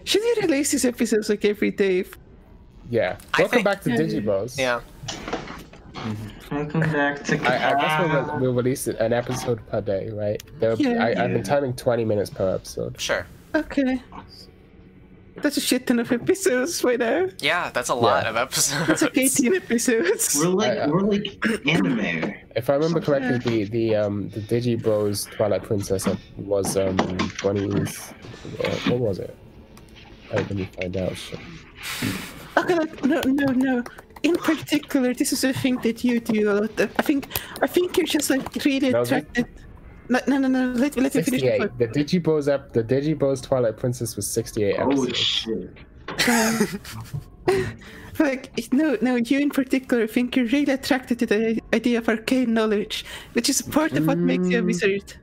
Should you release these episodes like every day? Yeah. Welcome back to Digibros. Yeah. Welcome back to I guess we'll release an episode per day, right? I've been timing 20 minutes per episode. Sure. Okay. That's a shit ton of episodes right now. Yeah, that's a lot of episodes. That's like 18 episodes. We're like anime. If I remember correctly, the Digibros Twilight Princess was 20s. What was it? Let me find out. Okay, like no. In particular, this is a thing that you do a lot. I think you're just like really attracted. No. Let me finish. The Digibros Twilight Princess was 68 episodes. Oh shit. Like no, you in particular, I think you're really attracted to the idea of arcane knowledge, which is part of what makes you a wizard.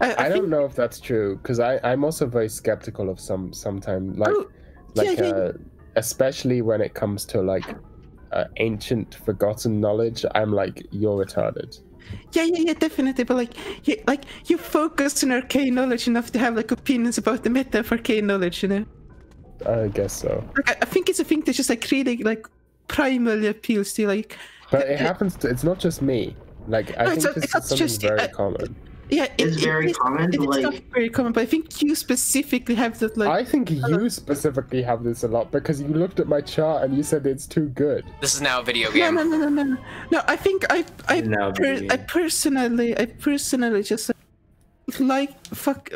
I don't know if that's true, because I'm also very skeptical of sometimes especially when it comes to like ancient forgotten knowledge. I'm like, you're retarded. Yeah, definitely. But you focus on arcane knowledge enough to have like opinions about the meta of arcane knowledge, you know? I guess so. Like, I think it's a thing that just like really like primarily appeals to like. But it happens to. It's not just me. Like I think this is something very common. Yeah, it's very common. It's not very common, but I think you specifically have that. Like, I think you specifically have this a lot because you looked at my chart and you said it's too good. This is now a video game. No. I think I personally just like fuck.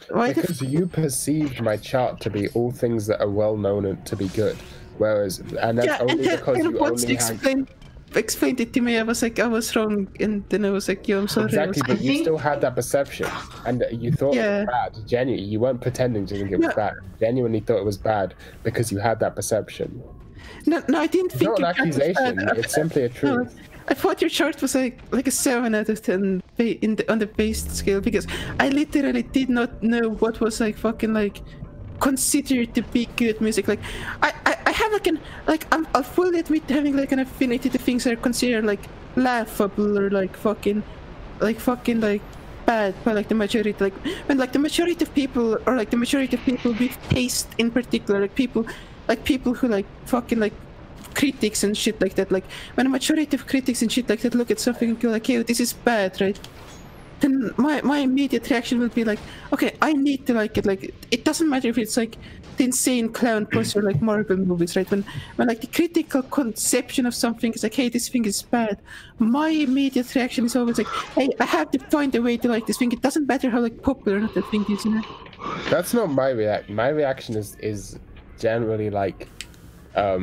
Because you perceived my chart to be all things that are well known to be good, whereas that's only because you only explained it to me. I was like, I was wrong, and then I was like, yo, I'm sorry. Exactly, but you still had that perception, and you thought it was bad. Genuinely, you weren't pretending to think it was bad. Genuinely thought it was bad because you had that perception. No, I didn't think. It's not an accusation. It's simply a truth. No, I thought your chart was like a 7 out of 10 on the base scale, because I literally did not know what was like fucking like considered to be good music. Like I have I'll fully admit to having like an affinity to things that are considered like laughable or like fucking bad by like the majority. Like when like the majority of people or like the majority of people with taste in particular, like people who like fucking like critics and shit like that, like when a majority of critics and shit like that look at something and go like, hey, this is bad, right? Then my immediate reaction would be like, okay, I need to like it. Like it doesn't matter if it's like the insane clown poster like Marvel movies, right? When like the critical conception of something is like, hey, this thing is bad, my immediate reaction is always like, hey, I have to find a way to like this thing. It doesn't matter how like popular or not that thing is, you know? That's not my reaction. My reaction is generally like I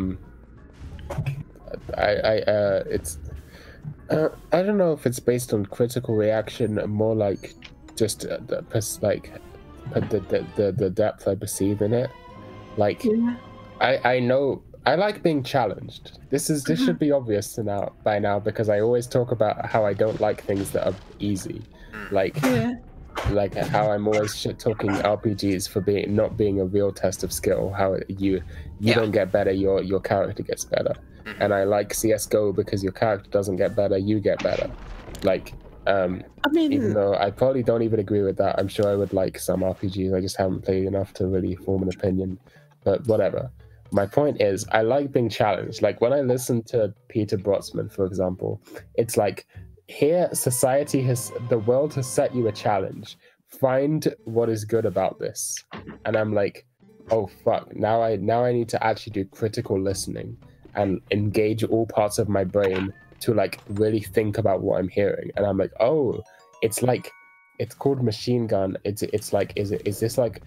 don't know if it's based on critical reaction, more like just the depth I perceive in it. Like I know I like being challenged. This should be obvious by now because I always talk about how I don't like things that are easy, like how I'm always shit talking RPGs for not being a real test of skill. How you don't get better, your character gets better. And I like CS:GO because your character doesn't get better, you get better. Like, I mean, even though I probably don't even agree with that, I'm sure I would like some RPGs. I just haven't played enough to really form an opinion. But whatever. My point is, I like being challenged. Like when I listen to Peter Brotzman, for example, it's like, here the world has set you a challenge. Find what is good about this. And I'm like, oh fuck, now I need to actually do critical listening and engage all parts of my brain to like really think about what I'm hearing. And I'm like, oh, it's called Machine Gun. It's like, is this like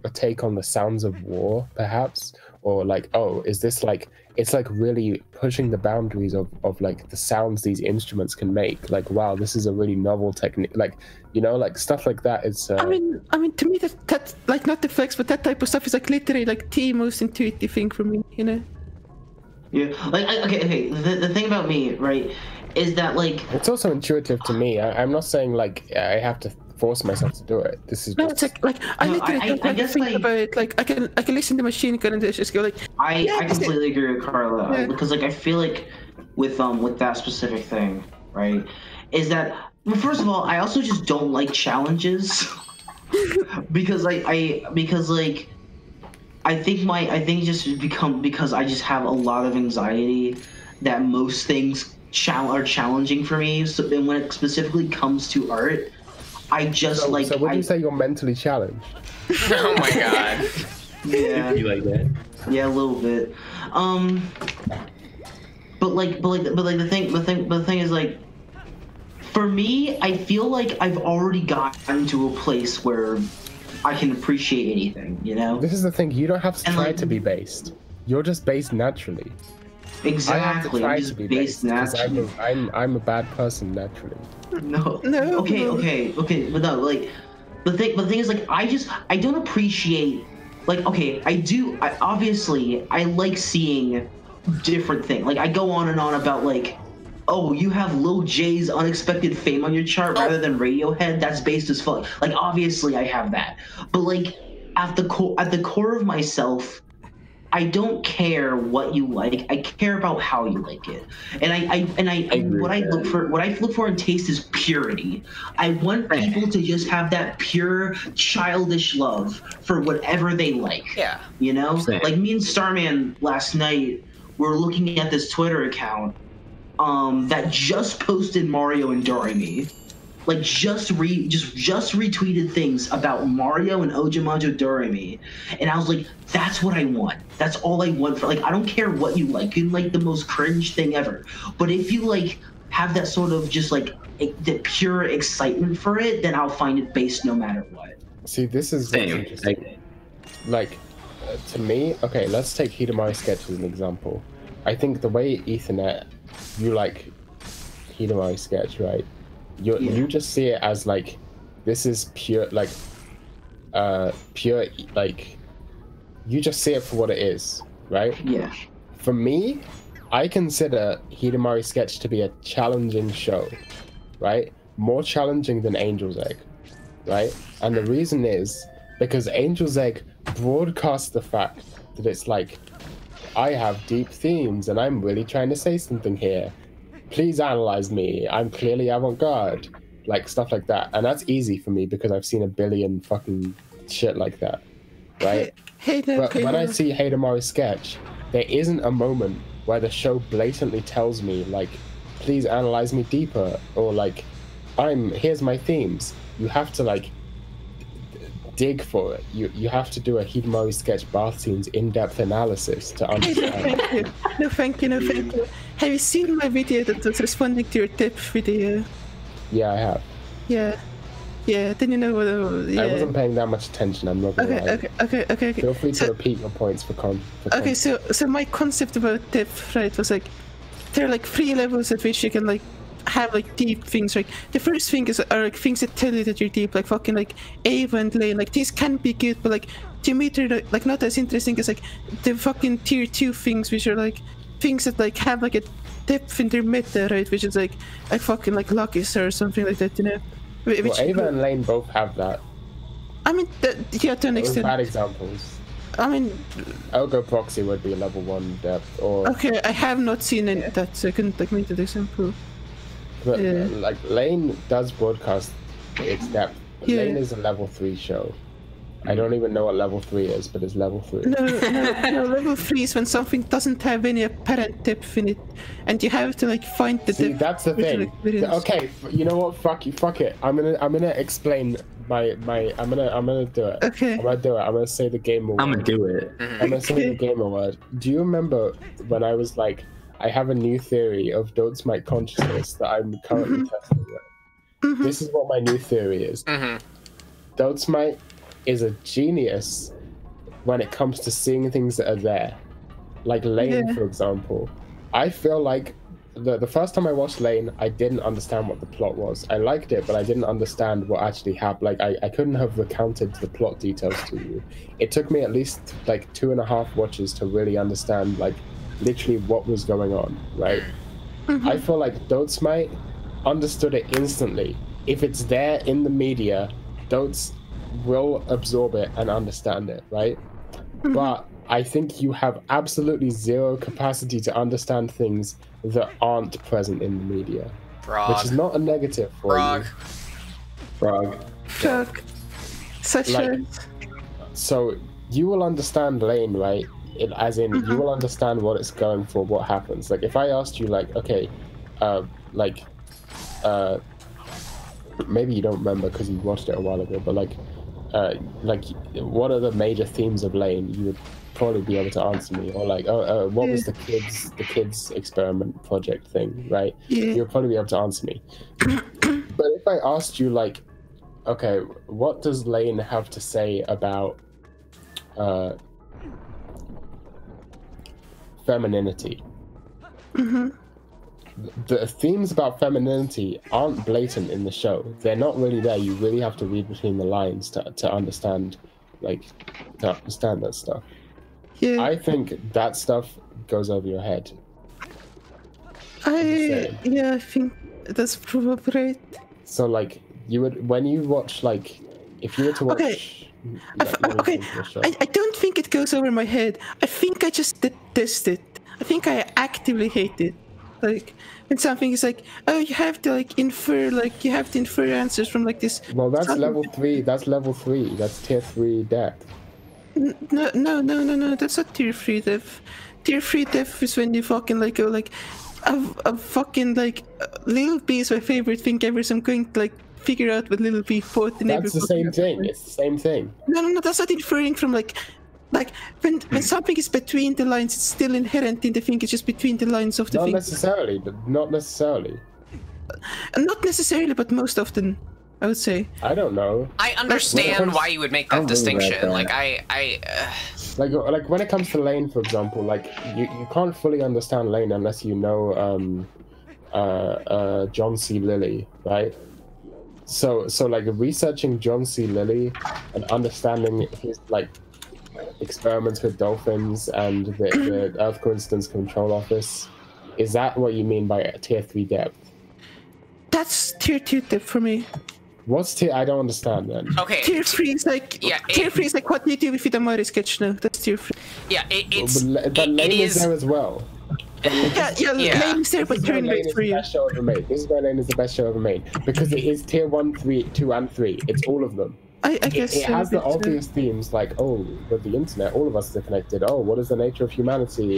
a take on the sounds of war, perhaps? Or like, oh, is this like, it's like really pushing the boundaries of like the sounds these instruments can make. Like, wow, this is a really novel technique. Like, you know, like stuff like that. It's I mean to me that like, not the flex, but that type of stuff is like literally like the most intuitive thing for me, you know? Yeah, like okay. The thing about me, right, is that like it's also intuitive to me. I'm not saying like I have to force myself to do it. This is it's like I literally don't have to think about it. Like I can listen to Machine Gun and just go like. I completely agree with Carla because like I feel like with that specific thing, right, is that well, first of all, I also just don't like challenges. because I think just become because I just have a lot of anxiety that most things are challenging for me. So then when it specifically comes to art, I just So would you say you're mentally challenged? Oh my god. Yeah. You like that? Yeah, a little bit. But the thing is like, for me, I feel like I've already gotten to a place where I can appreciate anything, you know? This is the thing, you don't have to try to be based. You're just based naturally. Exactly. I have to try to be based naturally. I'm a bad person naturally. No. Okay. But no, like, the thing is, like, I don't appreciate, like, okay, obviously, I like seeing different things. Like, I go on and on about, like, oh, you have Lil J's Unexpected Fame on your chart rather than Radiohead. That's based as fuck. Like, obviously, I have that. But like, at the core of myself, I don't care what you like. I care about how you like it. And what I look for in taste is purity. I want people to just have that pure, childish love for whatever they like. Yeah. You know, like me and Starman last night were looking at this Twitter account that just posted Mario and Doremi. Like just retweeted things about Mario and Ojamajo Doremi, and I was like, that's what I want. That's all I want for, like, I don't care what you like. You can like the most cringe thing ever, but if you like have that sort of just like the pure excitement for it, then I'll find it based no matter what. See, this is what's interesting. Like, to me, okay, let's take Hidamari Sketch as an example. I think the way Ethernet, you like Hidamari Sketch, right? You just see it as like, this is pure, like, like, you just see it for what it is, right? Yeah. For me, I consider Hidamari Sketch to be a challenging show, right? More challenging than Angel's Egg, right? And the reason is because Angel's Egg broadcasts the fact that it's like, I have deep themes and I'm really trying to say something here. Please analyze me. I'm clearly avant-garde. Like, stuff like that. And that's easy for me because I've seen a billion fucking shit like that, right? But when I see Hidamari Sketch, there isn't a moment where the show blatantly tells me, like, please analyze me deeper, or like, here's my themes. You have to like dig for it. You have to do a Hidamari Sketch bath scenes in-depth analysis to understand. No, thank you. Have you seen my video that was responding to your tip video? Yeah, I have. Yeah, then you know what I wasn't paying that much attention, I'm not gonna lie. Okay. Feel free to repeat your points for Okay, so my concept about tip, right, was like, there are like 3 levels at which you can like have like deep things. Like the first thing are like things that tell you that you're deep, like fucking like Ava and Lane. Like these can be good, but like to me they're like not as interesting as like the fucking tier 2 things, which are like things that like have like a depth in their meta, right? Which is like fucking like Lucky's or something like that, you know. Well, Ava and Lane both have that. I mean, yeah, to an extent. Bad examples. I mean, Elgo Proxy would be a level 1 depth, or... Okay, I have not seen any of that, so I couldn't like make that example. But like Lane does broadcast its depth. Lane is a level 3 show. I don't even know what level 3 is, but it's level 3. No, level 3 is when something doesn't have any apparent depth in it, and you have to like find the depth. See, that's the thing. Okay, you know what? Fuck it. I'm gonna explain I'm gonna do it. Okay. I'm gonna say the gamer word. I'm gonna do it. I'm gonna say the gamer word. Do you remember when I was like, I have a new theory of don't smite consciousness that I'm currently testing with? This is what my new theory is. Don't smite is a genius when it comes to seeing things that are there. Like Lane, for example. I feel like the first time I watched Lane, I didn't understand what the plot was. I liked it, but I didn't understand what actually happened. Like, I couldn't have recounted the plot details to you. It took me at least like 2.5 watches to really understand like literally what was going on, right? I feel like Don't Smite understood it instantly. If it's there in the media, Don't will absorb it and understand it, right? But I think you have absolutely zero capacity to understand things that aren't present in the media. Frog. Which is not a negative for you. Frog. Such like, so you will understand lane, right? As in, you will understand what it's going for, what happens. Like, if I asked you, like, okay, maybe you don't remember because you watched it a while ago, but like, what are the major themes of lane? You would probably be able to answer me. Or like, what was the kids experiment project thing, right? Yeah. You would probably be able to answer me. But if I asked you, like, okay, what does lane have to say about femininity? The themes about femininity aren't blatant in the show. They're not really there. You really have to read between the lines to understand, like, to understand that stuff. Yeah. I think that stuff goes over your head. I think that's probably right. So, like, you would, when you watch, like, if you were to watch... Okay, I don't think it goes over my head. I think I just detest it. I think I actively hate it. Like, when something is like, oh, you have to, like, infer, like, you have to infer answers from, like, this... Well, that's level 3. That's level 3. That's tier 3 depth. No, that's not tier 3 depth. Tier 3 depth is when you fucking, like, go, like, a fucking, like, Little B is my favorite thing ever, so I'm going to, like, figure out what Little B thought in every... That's the same thing. It's the same thing. No, that's not inferring from, like when something is between the lines, it's still inherent in the thing. It's just between the lines of the thing. Not necessarily, not necessarily. Not necessarily, but most often, I would say. I don't know. I understand why you would make that distinction. Like like when it comes to lane, for example, like you can't fully understand lane unless you know John C. Lilly, right? So like researching John C. Lilly and understanding his like experiments with dolphins and the Earth Coincidence Control Office, is that what you mean by tier 3 depth? That's tier 2 depth for me. What's tier? I don't understand then. Okay. Tier 3 is like tier 3 is like what you do with the Mari sketch now. That's tier 3. Yeah, but lane is there as well. Yeah, lane is there, but turn rate for you. This is why lane is the best show ever made, because it is tier 1, 3, 2, and 3. It's all of them. I guess it has the obvious themes like, oh, with the internet, all of us are connected. Oh, what is the nature of humanity?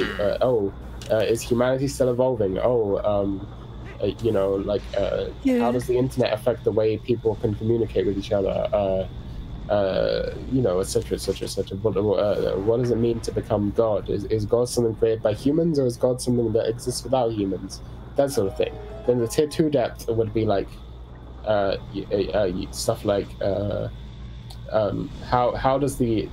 Is humanity still evolving? You know, like, how does the internet affect the way people can communicate with each other? You know, etc., etc., etc. What does it mean to become God? Is God something created by humans, or is God something that exists without humans? That sort of thing. Then the tier 2 depth would be like stuff like how does the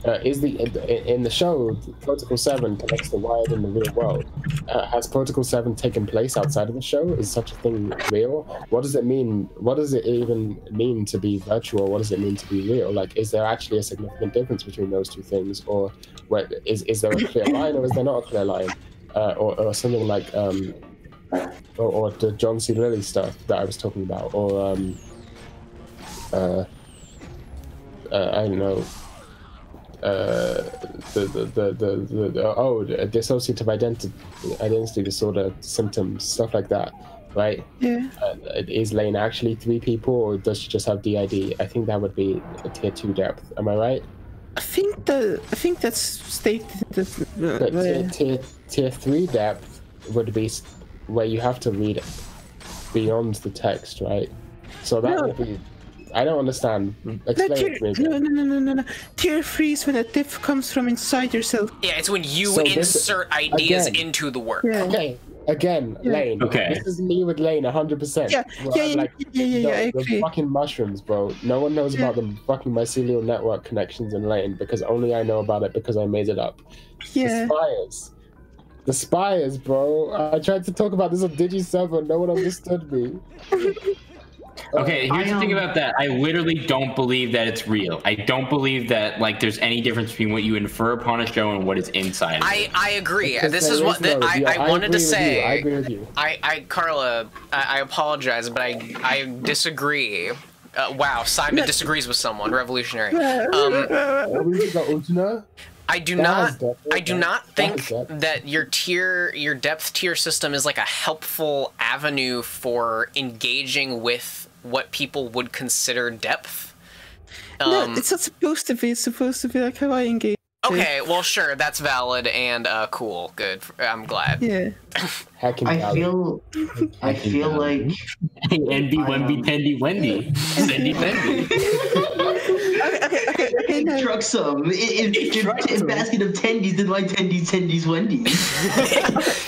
in the show Protocol 7 connects the wired and the real world. Has Protocol 7 taken place outside of the show? Is such a thing real? What does it mean? What does it even mean to be virtual? What does it mean to be real? Like, is there actually a significant difference between those two things, or is there a clear line, or is there not a clear line, or something like or the John C. Lilly stuff that I was talking about, or I don't know, dissociative identity disorder symptoms, stuff like that, right? Yeah. Is Lane actually 3 people, or does she just have DID? I think that would be a tier 2 depth. Am I right? I think that's stated. Tier 3 depth would be where you have to read beyond the text, right? So that would be. I don't understand. Explain it to me. No. Tier 3 is when a diff comes from inside yourself. Yeah, it's when you insert ideas into the work. Yeah. Okay. Again, Lane. Okay. This is me with Lane, 100%. Yeah. I The agree. fucking mushrooms, bro. No one knows about the fucking mycelial network connections in Lane, because only I know about it because I made it up. Yeah. The spires, bro. I tried to talk about this on Digi server. No one understood me. Okay, here's the thing about that. I literally don't believe that it's real. I don't believe that like there's any difference between what you infer upon a show and what is inside. I agree. Because this is what I wanted to say. I agree with you. Carla, I apologize, but I disagree. Wow, Simon disagrees with someone. Revolutionary. I do not think that your depth tier system is like a helpful avenue for engaging with what people would consider depth. No, it's not supposed to be. It's supposed to be like how I engage. Okay, well, sure, that's valid and cool. Good. I'm glad. Yeah. I feel like Hey, Envy, Wemby, Tendy, Wendy, Sendy, Bendy. Okay, no. truck some. In basket of tendies, then like tendies, Wendy's.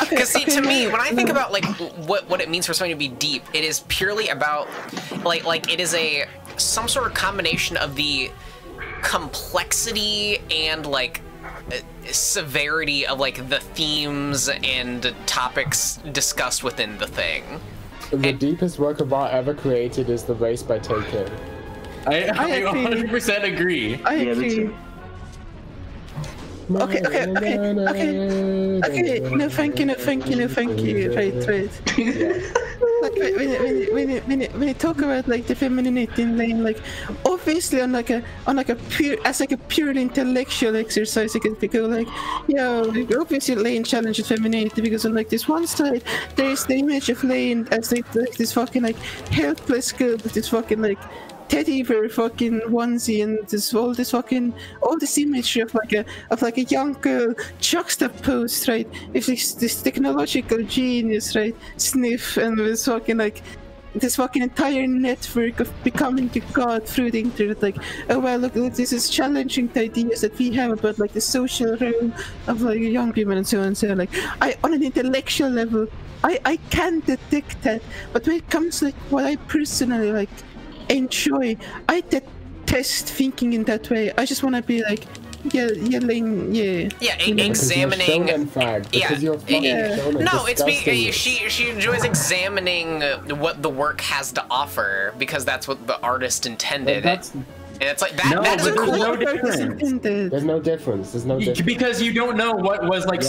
Because see, to me, when I think about like what it means for something to be deep, it is purely about like it is some sort of combination of the complexity and like severity of like the themes and topics discussed within the thing. The deepest work of art ever created is The Race by Taken. I 100% agree. I agree. Okay. No, thank you. Right. Like when you talk about like the femininity in Lane, like obviously on like a purely intellectual exercise, you can go like, like, obviously Lane challenges femininity because on like this one side there is the image of Lane as like this fucking like helpless girl with this fucking like teddy bear fucking onesie and all this imagery of like a young girl juxtaposed, right, with this technological genius, right, Sniff, and this fucking entire network of becoming a god through the internet. Like, oh well, look, this is challenging the ideas that we have about like the social role of like young people and so on. So like, on an intellectual level, I can detect that, but when it comes like what I personally like enjoy, I detest thinking in that way. I just want to be like yelling, examining. No, it's she enjoys examining what the work has to offer because that's what the artist intended. And it's like that. No, that is but cool. There's no difference. Because you don't know what was like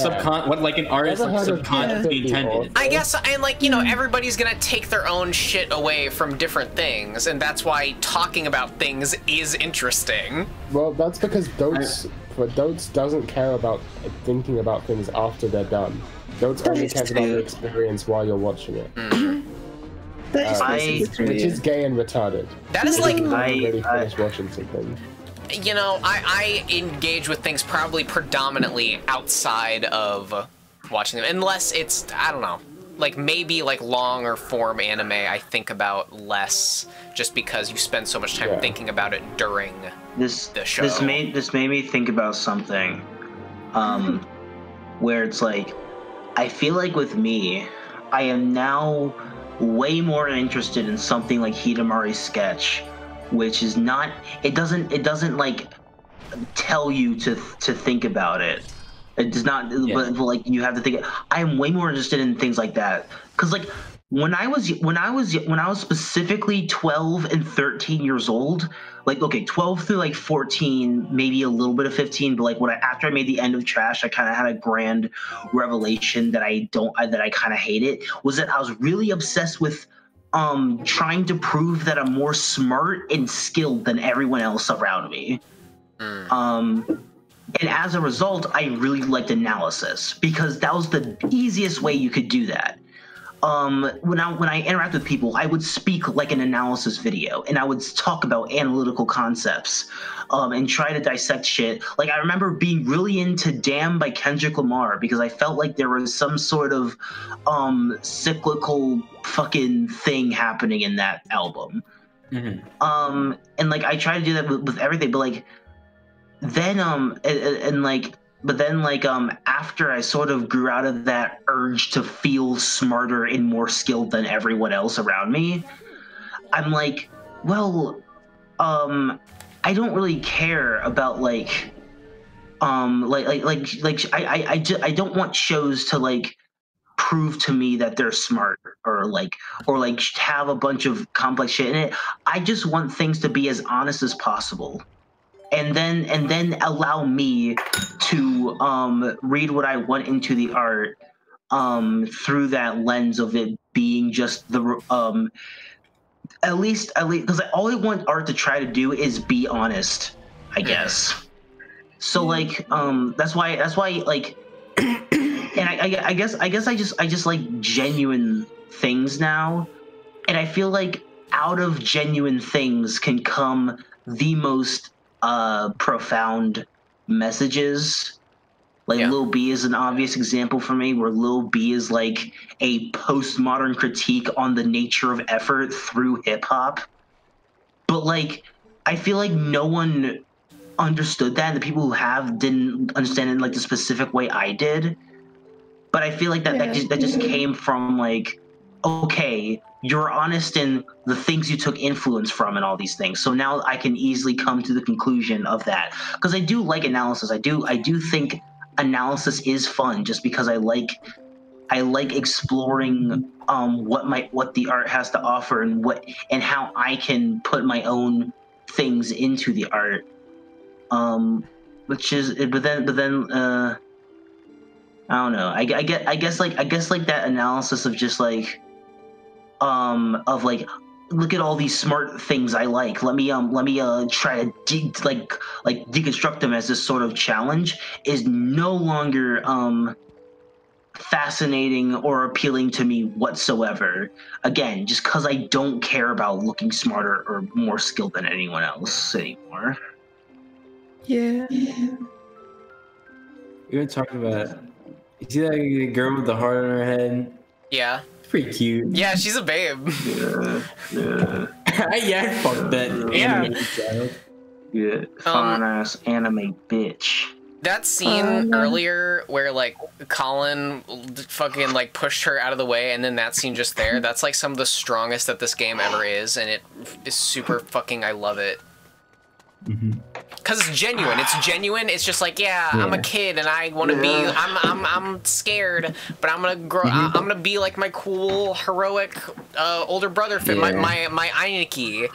what like an artist like subconsciously intended. I guess, and like everybody's gonna take their own shit away from different things, and that's why talking about things is interesting. Well, that's because Dotes doesn't care about thinking about things after they're done. Dotes only cares about the experience while you're watching it. Which is gay and retarded. That is like really finish watching something. I engage with things probably predominantly outside of watching them, unless it's, I don't know, like maybe like long or form anime I think about less just because you spend so much time thinking about it during the show. This made me think about something where it's like, I feel like with me, I am now way more interested in something like Hidamari's sketch, which is not, it doesn't like tell you to think about it. It does not, but like you have to think. I am way more interested in things like that because like when I was specifically 12 and 13 years old, like 12 through like 14, maybe a little bit of 15, but like after I made the end of Trash, I kind of had a grand revelation that I kind of hate it, was that I was really obsessed with trying to prove that I'm more smart and skilled than everyone else around me. And as a result, I really liked analysis because that was the easiest way you could do that. When I interact with people, I would speak like an analysis video, and I would talk about analytical concepts, and try to dissect shit. Like I remember being really into "Damn" by Kendrick Lamar because I felt like there was some sort of cyclical fucking thing happening in that album. And like I try to do that with everything, but like then after I sort of grew out of that urge to feel smarter and more skilled than everyone else around me, I'm like, well, I don't really care about I don't want shows to like prove to me that they're smart or have a bunch of complex shit in it. I just want things to be as honest as possible. And then allow me to read what I want into the art through that lens of it being just the at least because all I want art to try to do is be honest, I guess. So like that's why like, and I guess I just like genuine things now, and I feel like out of genuine things can come the most profound messages. Like Lil B is an obvious example for me, where Lil B is like a postmodern critique on the nature of effort through hip hop. But like, I feel like no one understood that. The people who have didn't understand it in like the specific way I did. But I feel like that just came from like, okay, you're honest in the things you took influence from and all these things. So now I can easily come to the conclusion of that, because I do like analysis. I do think analysis is fun, just because I like exploring what the art has to offer and how I can put my own things into the art. Which is, but then I don't know. I guess that analysis of just like of like, look at all these smart things I like. Let me try to deconstruct them as this sort of challenge is no longer fascinating or appealing to me whatsoever. Again, just because I don't care about looking smarter or more skilled than anyone else anymore. Yeah. We were talking about. You see that girl with the heart on her head? Yeah. Pretty cute. Yeah, she's a babe. Yeah, fuck that. Yeah. Child. Yeah. Fine ass anime bitch. That scene earlier where like Colin fucking like pushed her out of the way, and then that scene just there, that's like some of the strongest that this game ever is, and it is super fucking, I love it. Cause it's genuine. It's genuine. It's just like, yeah, I'm a kid and I want to be. I'm scared, but I'm gonna grow. I'm gonna be like my cool, heroic older brother. My Einiki.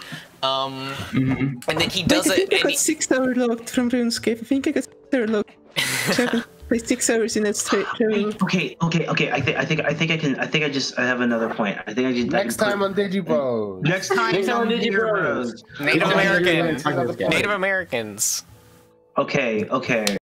And then he does it. I got 6 hours logged from RuneScape. I think I got 6 hours logged. Played 6 hours in it straight. Okay. I have another point. I think I just next time on Digibros. Next time on Digibros. Native Americans. Okay.